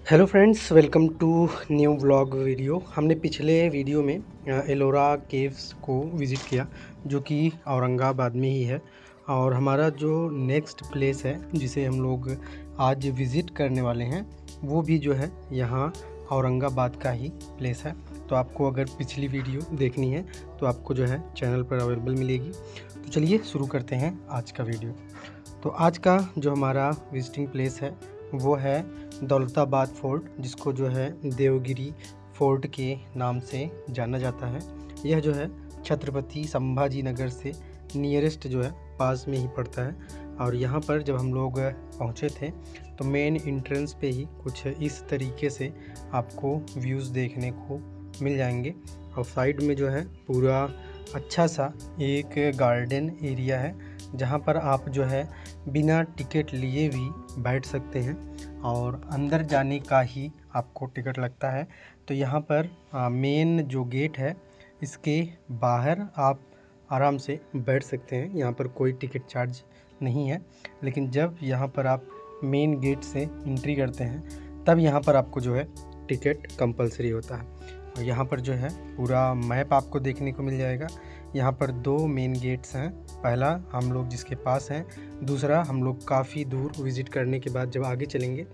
Hello friends, welcome to new vlog video. हमने पिछले video में एलोरा केव्स को विज़िट किया जो कि औरंगाबाद में ही है। और हमारा जो नेक्स्ट प्लेस है जिसे हम लोग आज विज़िट करने वाले हैं वो भी जो है यहाँ औरंगाबाद का ही प्लेस है। तो आपको अगर पिछली वीडियो देखनी है तो आपको जो है चैनल पर अवेलेबल मिलेगी। तो चलिए शुरू करते हैं आज का वीडियो। तो आज का जो हमारा विजिटिंग प्लेस है वो है दौलताबाद फोर्ट, जिसको जो है देवगिरी फोर्ट के नाम से जाना जाता है। यह जो है छत्रपति संभाजी नगर से नियरेस्ट जो है पास में ही पड़ता है। और यहाँ पर जब हम लोग पहुँचे थे तो मेन एंट्रेंस पे ही कुछ इस तरीके से आपको व्यूज़ देखने को मिल जाएंगे। और साइड में जो है पूरा अच्छा सा एक गार्डन एरिया है जहाँ पर आप जो है बिना टिकट लिए भी बैठ सकते हैं और अंदर जाने का ही आपको टिकट लगता है। तो यहाँ पर मेन जो गेट है इसके बाहर आप आराम से बैठ सकते हैं। यहाँ पर कोई टिकट चार्ज नहीं है, लेकिन जब यहाँ पर आप मेन गेट से एंट्री करते हैं तब यहाँ पर आपको जो है टिकट कंपलसरी होता है। और यहाँ पर जो है पूरा मैप आपको देखने को मिल जाएगा। यहाँ पर दो मेन गेट्स हैं, पहला हम लोग जिसके पास हैं, दूसरा हम लोग काफ़ी दूर विज़िट करने के बाद जब आगे चलेंगे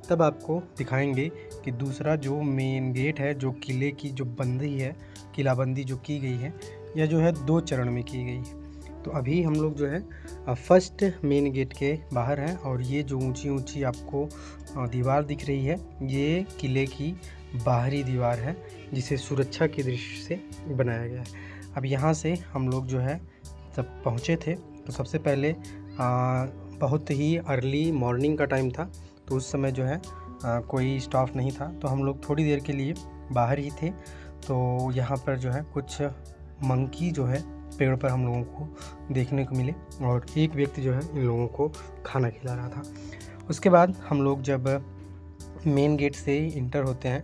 तब आपको दिखाएंगे कि दूसरा जो मेन गेट है, जो किले की जो बंदी है, किलाबंदी जो की गई है, यह जो है 2 चरण में की गई है। तो अभी हम लोग जो है फर्स्ट मेन गेट के बाहर हैं और ये जो ऊंची ऊंची आपको दीवार दिख रही है ये किले की बाहरी दीवार है जिसे सुरक्षा की दृष्टि से बनाया गया है। अब यहाँ से हम लोग जो है जब पहुँचे थे तो सबसे पहले बहुत ही अर्ली मॉर्निंग का टाइम था, तो उस समय जो है कोई स्टाफ नहीं था, तो हम लोग थोड़ी देर के लिए बाहर ही थे। तो यहाँ पर जो है कुछ मंकी जो है पेड़ पर हम लोगों को देखने को मिले और एक व्यक्ति जो है इन लोगों को खाना खिला रहा था। उसके बाद हम लोग जब मेन गेट से इंटर होते हैं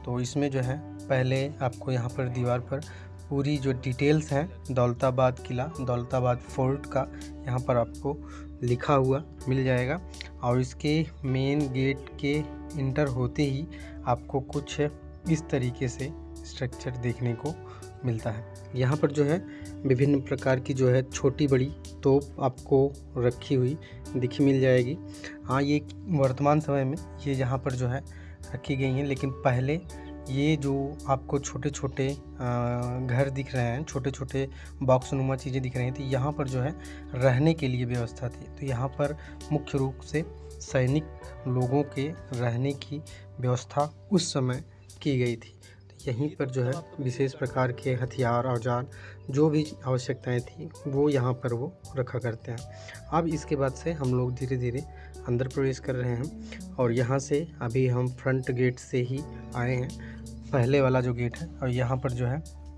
तो इसमें जो है पहले आपको यहाँ पर दीवार पर पूरी जो डिटेल्स हैं दौलताबाद किला, दौलताबाद फोर्ट का यहाँ पर आपको लिखा हुआ मिल जाएगा। और इसके मेन गेट के इंटर होते ही आपको कुछ इस तरीके से स्ट्रक्चर देखने को मिलता है। यहाँ पर जो है विभिन्न प्रकार की जो है छोटी बड़ी तोप आपको रखी हुई मिल जाएगी। हाँ, ये वर्तमान समय में ये यहाँ पर जो है रखी गई हैं, लेकिन पहले ये जो आपको छोटे छोटे घर दिख रहे हैं, छोटे छोटे बॉक्स नुमा चीज़ें दिख रही थी, यहाँ पर जो है रहने के लिए व्यवस्था थी। तो यहाँ पर मुख्य रूप से सैनिक लोगों के रहने की व्यवस्था उस समय की गई थी। तो यहीं पर जो है विशेष प्रकार के हथियार, औजार, जो भी आवश्यकताएं थी वो यहाँ पर वो रखा करते हैं। अब इसके बाद से हम लोग धीरे धीरे अंदर प्रवेश कर रहे हैं और यहाँ से अभी हम फ्रंट गेट से ही आए हैं, पहले वाला जो गेट है। और यहाँ पर जो है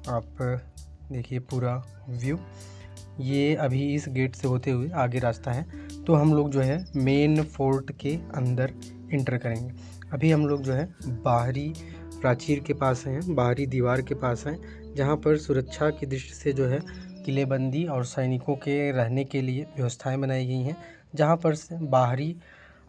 आप देखिए पूरा व्यू, ये अभी इस गेट से होते हुए आगे रास्ता है। तो हम लोग जो है मेन फोर्ट के अंदर इंटर करेंगे। अभी हम लोग जो है बाहरी प्राचीर के पास हैं, बाहरी दीवार के पास हैं, जहाँ पर सुरक्षा की दृष्टि से जो है किलेबंदी और सैनिकों के रहने के लिए व्यवस्थाएं बनाई गई हैं, जहाँ पर से बाहरी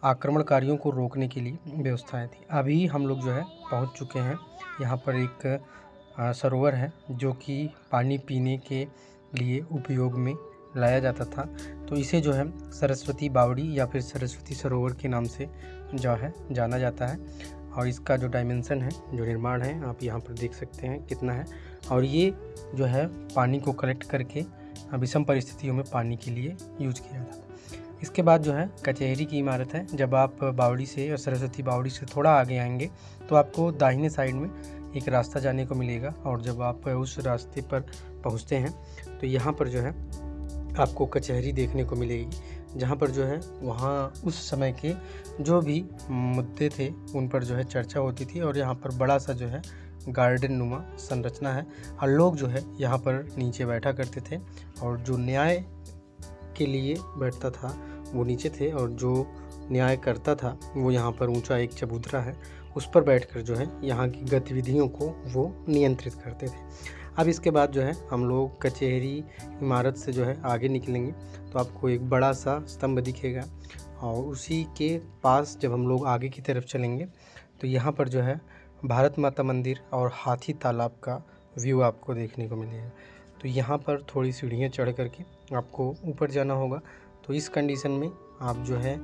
आक्रमणकारियों को रोकने के लिए व्यवस्थाएं थी। अभी हम लोग जो है पहुँच चुके हैं। यहाँ पर एक सरोवर है जो कि पानी पीने के लिए उपयोग में लाया जाता था। तो इसे जो है सरस्वती बावड़ी या फिर सरस्वती सरोवर के नाम से जो है जाना जाता है। और इसका जो डायमेंशन है, जो निर्माण है, आप यहाँ पर देख सकते हैं कितना है। और ये जो है पानी को कलेक्ट करके विषम परिस्थितियों में पानी के लिए यूज किया जाता है। इसके बाद जो है कचहरी की इमारत है। जब आप बावड़ी से या सरस्वती बावड़ी से थोड़ा आगे आएंगे तो आपको दाहिने साइड में एक रास्ता जाने को मिलेगा और जब आप उस रास्ते पर पहुंचते हैं तो यहाँ पर जो है आपको कचहरी देखने को मिलेगी, जहाँ पर जो है वहाँ उस समय के जो भी मुद्दे थे उन पर जो है चर्चा होती थी। और यहाँ पर बड़ा सा जो है गार्डन नुमा संरचना है और लोग जो है यहाँ पर नीचे बैठा करते थे और जो न्याय के लिए बैठता था वो नीचे थे और जो न्याय करता था वो यहाँ पर ऊंचा एक चबूतरा है, उस पर बैठकर जो है यहाँ की गतिविधियों को वो नियंत्रित करते थे। अब इसके बाद जो है हम लोग कचहरी इमारत से जो है आगे निकलेंगे तो आपको एक बड़ा सा स्तंभ दिखेगा और उसी के पास जब हम लोग आगे की तरफ चलेंगे तो यहाँ पर जो है भारत माता मंदिर और हाथी तालाब का व्यू आपको देखने को मिलेगा। तो यहाँ पर थोड़ी सीढ़ियाँ चढ़ करके आपको ऊपर जाना होगा। तो इस कंडीशन में आप जो है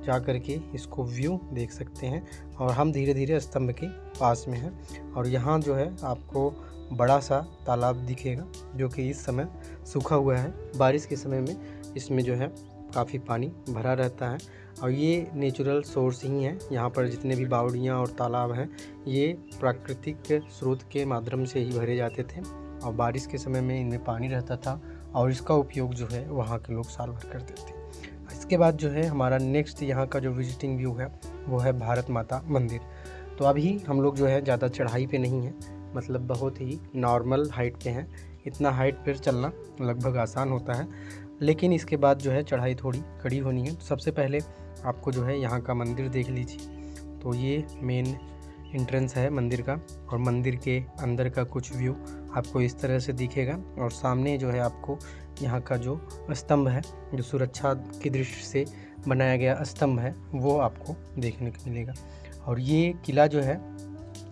जा कर के इसको व्यू देख सकते हैं। और हम धीरे धीरे स्तंभ के पास में हैं और यहाँ जो है आपको बड़ा सा तालाब दिखेगा जो कि इस समय सूखा हुआ है। बारिश के समय में इसमें जो है काफ़ी पानी भरा रहता है और ये नेचुरल सोर्स ही है। यहाँ पर जितने भी बावड़ियाँ और तालाब हैं ये प्राकृतिक स्रोत के माध्यम से ही भरे जाते थे और बारिश के समय में इनमें पानी रहता था और इसका उपयोग जो है वहाँ के लोग साल भर करते थे। इसके बाद जो है हमारा नेक्स्ट यहाँ का जो विजिटिंग व्यू है वो है भारत माता मंदिर। तो अभी हम लोग जो है ज़्यादा चढ़ाई पे नहीं है, मतलब बहुत ही नॉर्मल हाइट पे हैं। इतना हाइट पर चलना लगभग आसान होता है, लेकिन इसके बाद जो है चढ़ाई थोड़ी कड़ी होनी है। तो सबसे पहले आपको जो है यहाँ का मंदिर देख लीजिए। तो ये मेन एंट्रेंस है मंदिर का और मंदिर के अंदर का कुछ व्यू आपको इस तरह से दिखेगा। और सामने जो है आपको यहाँ का जो स्तंभ है, जो सुरक्षा की दृष्टि से बनाया गया स्तंभ है, वो आपको देखने को मिलेगा। और ये किला जो है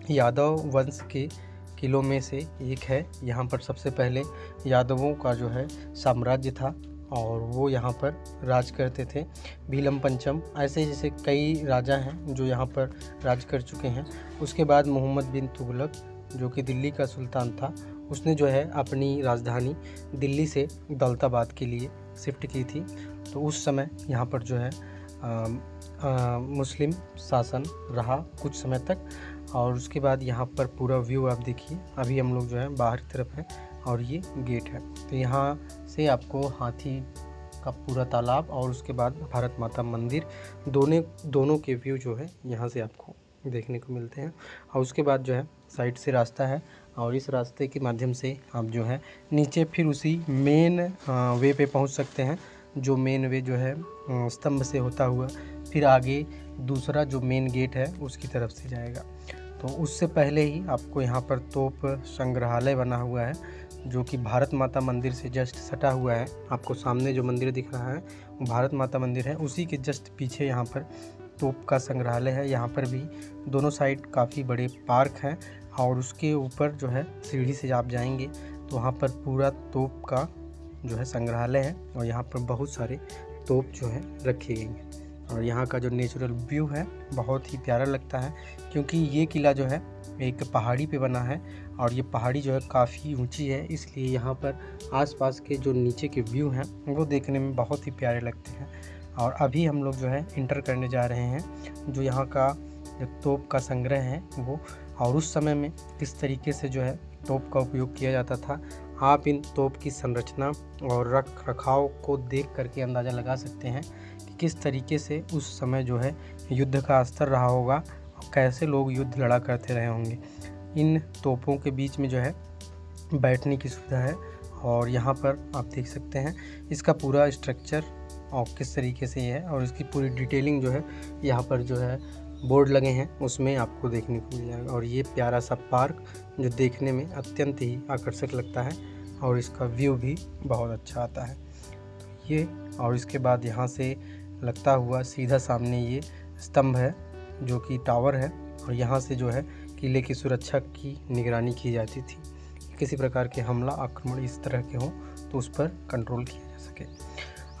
यादव वंश के किलों में से एक है। यहाँ पर सबसे पहले यादवों का जो है साम्राज्य था और वो यहाँ पर राज करते थे। भीलम पंचम ऐसे जैसे कई राजा हैं जो यहाँ पर राज कर चुके हैं। उसके बाद मोहम्मद बिन तुगलक जो कि दिल्ली का सुल्तान था, उसने जो है अपनी राजधानी दिल्ली से दौलताबाद के लिए शिफ्ट की थी। तो उस समय यहाँ पर जो है मुस्लिम शासन रहा कुछ समय तक। और उसके बाद यहाँ पर पूरा व्यू आप देखिए। अभी हम लोग जो है बाहर की तरफ है और ये गेट है। तो यहाँ से आपको हाथी का पूरा तालाब और उसके बाद भारत माता मंदिर दोनों के व्यू जो है यहाँ से आपको देखने को मिलते हैं। और उसके बाद जो है साइड से रास्ता है और इस रास्ते के माध्यम से आप जो है नीचे फिर उसी मेन वे पे पहुँच सकते हैं। जो मेन वे जो है स्तंभ से होता हुआ फिर आगे दूसरा जो मेन गेट है उसकी तरफ से जाएगा। तो उससे पहले ही आपको यहाँ पर तोप संग्रहालय बना हुआ है जो कि भारत माता मंदिर से जस्ट सटा हुआ है। आपको सामने जो मंदिर दिख रहा है वो भारत माता मंदिर है, उसी के जस्ट पीछे यहाँ पर तोप का संग्रहालय है। यहाँ पर भी दोनों साइड काफ़ी बड़े पार्क हैं और उसके ऊपर जो है सीढ़ी से आप जाएंगे तो वहाँ पर पूरा तोप का जो है संग्रहालय है और यहाँ पर बहुत सारे तोप जो है रखी गई हैं। और यहाँ का जो नेचुरल व्यू है बहुत ही प्यारा लगता है क्योंकि ये किला जो है एक पहाड़ी पे बना है और ये पहाड़ी जो है काफ़ी ऊंची है, इसलिए यहाँ पर आसपास के जो नीचे के व्यू हैं वो देखने में बहुत ही प्यारे लगते हैं। और अभी हम लोग जो है इंटर करने जा रहे हैं जो यहाँ का जो तोप का संग्रह है वो, और उस समय में किस तरीके से जो है तोप का उपयोग किया जाता था। आप इन तोप की संरचना और रख रखाव को देख करके अंदाज़ा लगा सकते हैं कि किस तरीके से उस समय जो है युद्ध का स्तर रहा होगा और कैसे लोग युद्ध लड़ा करते रहे होंगे। इन तोपों के बीच में जो है बैठने की सुविधा है और यहाँ पर आप देख सकते हैं इसका पूरा स्ट्रक्चर और किस तरीके से ये है और इसकी पूरी डिटेलिंग जो है यहाँ पर जो है बोर्ड लगे हैं उसमें आपको देखने को मिल जाएगा। और ये प्यारा सा पार्क जो देखने में अत्यंत ही आकर्षक लगता है और इसका व्यू भी बहुत अच्छा आता है। तो ये और इसके बाद यहाँ से लगता हुआ सीधा सामने ये स्तंभ है जो कि टावर है और यहाँ से जो है किले की सुरक्षा की निगरानी की जाती थी। किसी प्रकार के हमला आक्रमण इस तरह के हों तो उस पर कंट्रोल किया जा सके।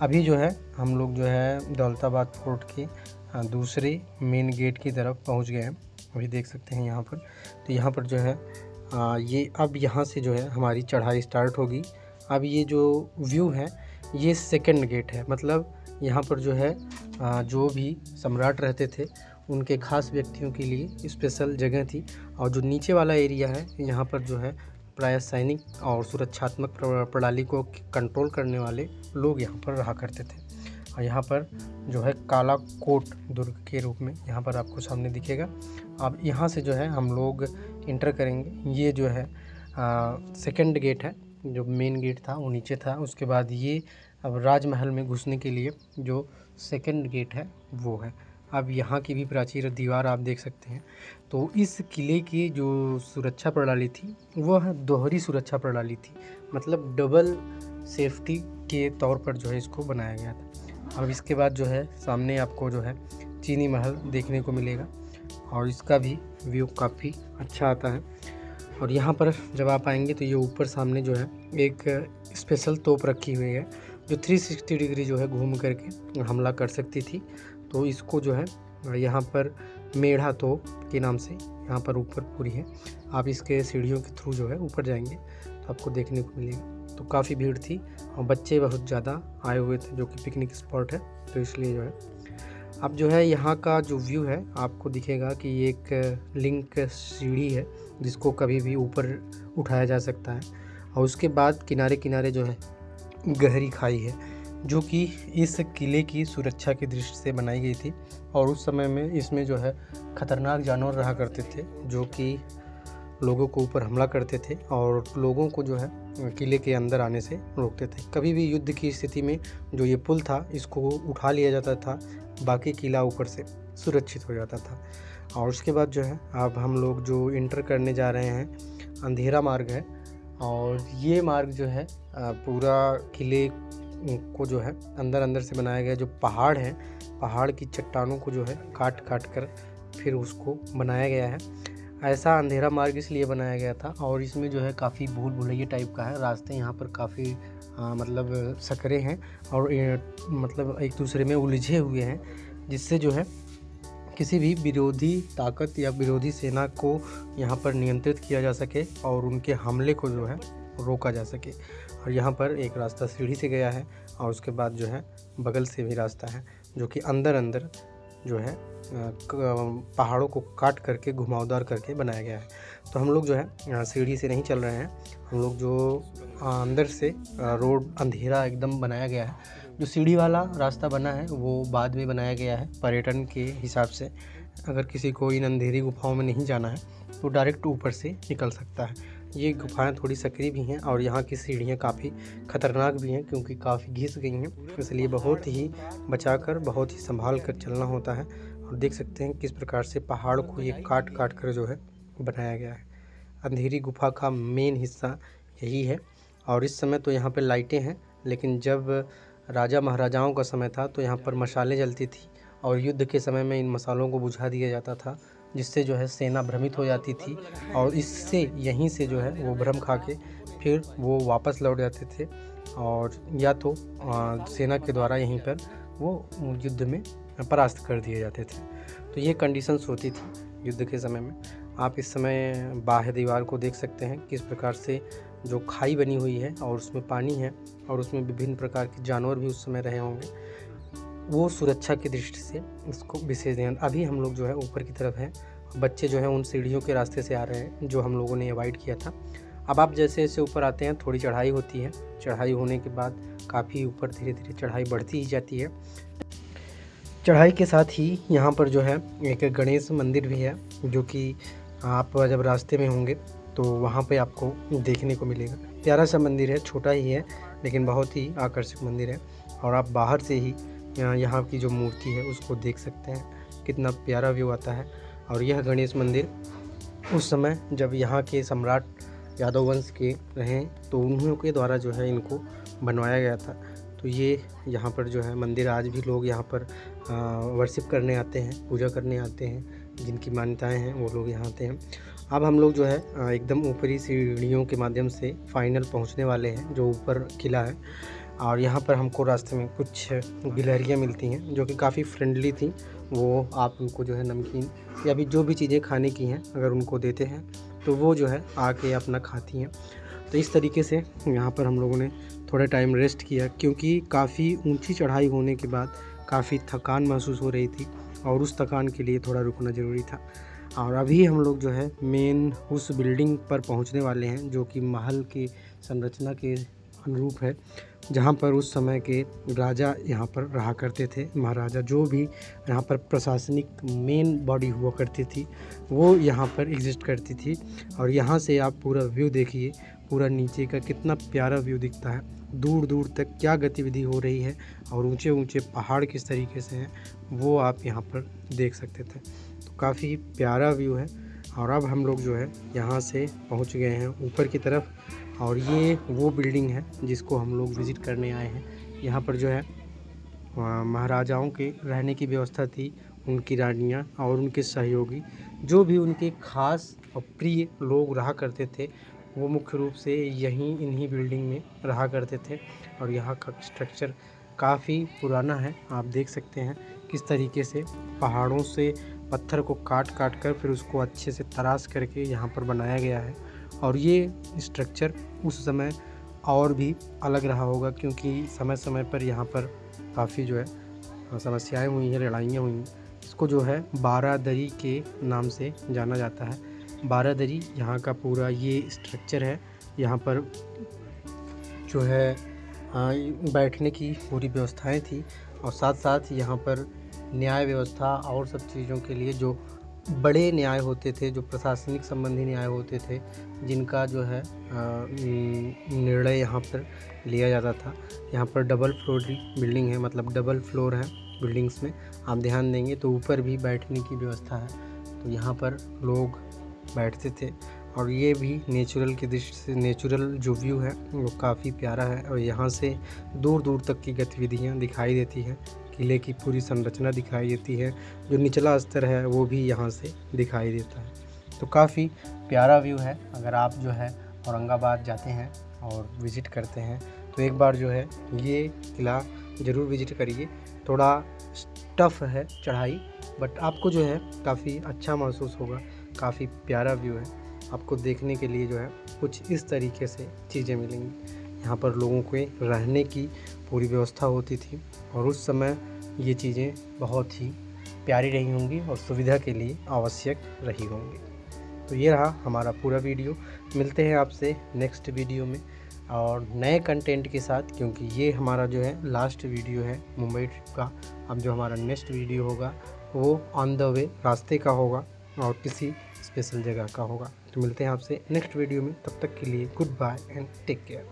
अभी जो है हम लोग जो है दौलताबाद फोर्ट के दूसरे मेन गेट की तरफ पहुंच गए हैं। अभी देख सकते हैं यहाँ पर। तो यहाँ पर जो है ये अब यहाँ से जो है हमारी चढ़ाई स्टार्ट होगी। अब ये जो व्यू है ये सेकंड गेट है, मतलब यहाँ पर जो है जो भी सम्राट रहते थे उनके खास व्यक्तियों के लिए स्पेशल जगह थी। और जो नीचे वाला एरिया है यहाँ पर जो है प्रायः सैनिक और सुरक्षात्मक प्रणाली को कंट्रोल करने वाले लोग यहाँ पर रहा करते थे। और यहाँ पर जो है काला कोट दुर्ग के रूप में यहाँ पर आपको सामने दिखेगा। अब यहाँ से जो है हम लोग इंटर करेंगे। ये जो है सेकंड गेट है, जो मेन गेट था वो नीचे था। उसके बाद ये अब राजमहल में घुसने के लिए जो सेकंड गेट है वो है। अब यहाँ की भी प्राचीर दीवार आप देख सकते हैं। तो इस किले की जो सुरक्षा प्रणाली थी वह दोहरी सुरक्षा प्रणाली थी, मतलब डबल सेफ्टी के तौर पर जो है इसको बनाया गया था। अब इसके बाद जो है सामने आपको जो है चीनी महल देखने को मिलेगा और इसका भी व्यू काफ़ी अच्छा आता है। और यहाँ पर जब आप आएंगे तो ये ऊपर सामने जो है एक स्पेशल तोप रखी हुई है जो 360 डिग्री जो है घूम करके हमला कर सकती थी। तो इसको जो है यहाँ पर मेढ़ा तोप के नाम से यहाँ पर ऊपर पूरी है। आप इसके सीढ़ियों के थ्रू जो है ऊपर जाएंगे तो आपको देखने को मिलेगा। तो काफ़ी भीड़ थी और बच्चे बहुत ज़्यादा आए हुए थे जो कि पिकनिक स्पॉट है, तो इसलिए जो है अब जो है यहाँ का जो व्यू है आपको दिखेगा कि ये एक लिंक सीढ़ी है जिसको कभी भी ऊपर उठाया जा सकता है। और उसके बाद किनारे किनारे जो है गहरी खाई है जो कि इस किले की सुरक्षा की दृष्टि से बनाई गई थी। और उस समय में इसमें जो है खतरनाक जानवर रहा करते थे जो कि लोगों को ऊपर हमला करते थे और लोगों को जो है किले के अंदर आने से रोकते थे। कभी भी युद्ध की स्थिति में जो ये पुल था इसको उठा लिया जाता था, बाकी किला ऊपर से सुरक्षित हो जाता था। और उसके बाद जो है अब हम लोग जो इंटर करने जा रहे हैं अंधेरा मार्ग है। और ये मार्ग जो है पूरा किले को जो है अंदर अंदर से बनाया गया। जो पहाड़ है, पहाड़ की चट्टानों को जो है काट काट कर फिर उसको बनाया गया है। ऐसा अंधेरा मार्ग इसलिए बनाया गया था। और इसमें जो है काफ़ी भूल भुलैया टाइप का है, रास्ते यहाँ पर काफ़ी मतलब सकरे हैं और मतलब एक दूसरे में उलझे हुए हैं, जिससे जो है किसी भी विरोधी ताकत या विरोधी सेना को यहाँ पर नियंत्रित किया जा सके और उनके हमले को जो है रोका जा सके। और यहाँ पर एक रास्ता सीढ़ी से गया है और उसके बाद जो है बगल से भी रास्ता है जो कि अंदर अंदर जो है पहाड़ों को काट करके घुमावदार करके बनाया गया है। तो हम लोग जो है सीढ़ी से नहीं चल रहे हैं, हम लोग जो अंदर से रोड अंधेरा एकदम बनाया गया है। जो सीढ़ी वाला रास्ता बना है वो बाद में बनाया गया है पर्यटन के हिसाब से। अगर किसी को इन अंधेरी गुफाओं में नहीं जाना है तो डायरेक्ट ऊपर से निकल सकता है। ये गुफाएं थोड़ी सकरी भी हैं और यहाँ की सीढ़ियाँ काफ़ी ख़तरनाक भी हैं क्योंकि काफ़ी घिस गई हैं, इसलिए बहुत ही बचाकर बहुत ही संभाल कर चलना होता है। और देख सकते हैं किस प्रकार से पहाड़ को ये काट काट कर जो है बनाया गया है। अंधेरी गुफा का मेन हिस्सा यही है। और इस समय तो यहाँ पे लाइटें हैं, लेकिन जब राजा महाराजाओं का समय था तो यहाँ पर मशालें जलती थी और युद्ध के समय में इन मसालों को बुझा दिया जाता था, जिससे जो है सेना भ्रमित हो जाती थी और इससे यहीं से जो है वो भ्रम खा के फिर वो वापस लौट जाते थे और या तो सेना के द्वारा यहीं पर वो युद्ध में परास्त कर दिए जाते थे। तो ये कंडीशंस होती थी युद्ध के समय में। आप इस समय बाह्य दीवार को देख सकते हैं किस प्रकार से जो खाई बनी हुई है और उसमें पानी है और उसमें विभिन्न प्रकार के जानवर भी उस समय रहे होंगे। वो सुरक्षा की दृष्टि से इसको विशेष ध्यान। अभी हम लोग जो है ऊपर की तरफ हैं, बच्चे जो हैं उन सीढ़ियों के रास्ते से आ रहे हैं जो हम लोगों ने अवॉइड किया था। अब आप जैसे जैसे ऊपर आते हैं थोड़ी चढ़ाई होती है, चढ़ाई होने के बाद काफ़ी ऊपर धीरे धीरे चढ़ाई बढ़ती ही जाती है। चढ़ाई के साथ ही यहाँ पर जो है एक गणेश मंदिर भी है जो कि आप जब रास्ते में होंगे तो वहाँ पे आपको देखने को मिलेगा। प्यारा सा मंदिर है, छोटा ही है लेकिन बहुत ही आकर्षक मंदिर है। और आप बाहर से ही यहाँ की जो मूर्ति है उसको देख सकते हैं, कितना प्यारा व्यू आता है। और यह गणेश मंदिर उस समय जब यहाँ के सम्राट यादव वंश के रहे तो उन्हीं के द्वारा जो है इनको बनवाया गया था। तो ये यहाँ पर जो है मंदिर आज भी लोग यहाँ पर वर्शिप करने आते हैं, पूजा करने आते हैं, जिनकी मान्यताएं हैं वो लोग यहाँ आते हैं। अब हम लोग जो है एकदम ऊपरी सीढ़ियों के माध्यम से फाइनल पहुँचने वाले हैं जो ऊपर किला है। और यहाँ पर हमको रास्ते में कुछ गिलहरियाँ मिलती हैं जो कि काफ़ी फ्रेंडली थी। वो आप उनको जो है नमकीन या भी जो भी चीज़ें खाने की हैं अगर उनको देते हैं तो वो जो है आके अपना खाती हैं। तो इस तरीके से यहाँ पर हम लोगों ने थोड़ा टाइम रेस्ट किया क्योंकि काफ़ी ऊंची चढ़ाई होने के बाद काफ़ी थकान महसूस हो रही थी और उस थकान के लिए थोड़ा रुकना ज़रूरी था। और अभी हम लोग जो है मेन उस बिल्डिंग पर पहुँचने वाले हैं जो कि महल की संरचना के अनुरूप है, जहाँ पर उस समय के राजा यहाँ पर रहा करते थे। महाराजा जो भी यहाँ पर प्रशासनिक मेन बॉडी हुआ करती थी वो यहाँ पर एग्जिस्ट करती थी। और यहाँ से आप पूरा व्यू देखिए, पूरा नीचे का कितना प्यारा व्यू दिखता है, दूर दूर तक क्या गतिविधि हो रही है और ऊंचे ऊंचे पहाड़ किस तरीके से हैं वो आप यहाँ पर देख सकते थे। तो काफ़ी प्यारा व्यू है। और अब हम लोग जो है यहाँ से पहुँच गए हैं ऊपर की तरफ और ये वो बिल्डिंग है जिसको हम लोग विज़िट करने आए हैं। यहाँ पर जो है महाराजाओं के रहने की व्यवस्था थी, उनकी रानियाँ और उनके सहयोगी, जो भी उनके खास और प्रिय लोग रहा करते थे, वो मुख्य रूप से यहीं इन्हीं बिल्डिंग में रहा करते थे। और यहाँ का स्ट्रक्चर काफ़ी पुराना है। आप देख सकते हैं किस तरीके से पहाड़ों से पत्थर को काट काट कर फिर उसको अच्छे से तराश करके यहाँ पर बनाया गया है। और ये स्ट्रक्चर उस समय और भी अलग रहा होगा, क्योंकि समय समय पर यहाँ पर काफ़ी जो है समस्याएं हुई हैं, लड़ाइयाँ हुई हैं। इसको जो है बारादरी के नाम से जाना जाता है। बारादरी यहाँ का पूरा ये स्ट्रक्चर है। यहाँ पर जो है बैठने की पूरी व्यवस्थाएं थी, और साथ साथ यहाँ पर न्याय व्यवस्था और सब चीज़ों के लिए जो बड़े न्याय होते थे, जो प्रशासनिक संबंधी न्याय होते थे, जिनका जो है निर्णय यहाँ पर लिया जाता था। यहाँ पर डबल फ्लोर बिल्डिंग है, मतलब डबल फ्लोर है बिल्डिंग्स में। आप ध्यान देंगे तो ऊपर भी बैठने की व्यवस्था है, तो यहाँ पर लोग बैठते थे। और ये भी नेचुरल की दृष्टि से, नेचुरल जो व्यू है वो काफ़ी प्यारा है। और यहाँ से दूर दूर तक की गतिविधियाँ दिखाई देती हैं, किले की पूरी संरचना दिखाई देती है, जो निचला स्तर है वो भी यहाँ से दिखाई देता है। तो काफ़ी प्यारा व्यू है। अगर आप जो है औरंगाबाद जाते हैं और विज़िट करते हैं तो एक बार जो है ये किला ज़रूर विज़िट करिए। थोड़ा टफ है चढ़ाई, बट आपको जो है काफ़ी अच्छा महसूस होगा। काफ़ी प्यारा व्यू है। आपको देखने के लिए जो है कुछ इस तरीके से चीज़ें मिलेंगी। यहाँ पर लोगों के रहने की पूरी व्यवस्था होती थी, और उस समय ये चीज़ें बहुत ही प्यारी रही होंगी और सुविधा के लिए आवश्यक रही होंगी। तो ये रहा हमारा पूरा वीडियो। मिलते हैं आपसे नेक्स्ट वीडियो में और नए कंटेंट के साथ, क्योंकि ये हमारा जो है लास्ट वीडियो है मुंबई ट्रिप का। अब जो हमारा नेक्स्ट वीडियो होगा वो ऑन द वे रास्ते का होगा और किसी स्पेशल जगह का होगा। तो मिलते हैं आपसे नेक्स्ट वीडियो में। तब तक के लिए goodbye and take care.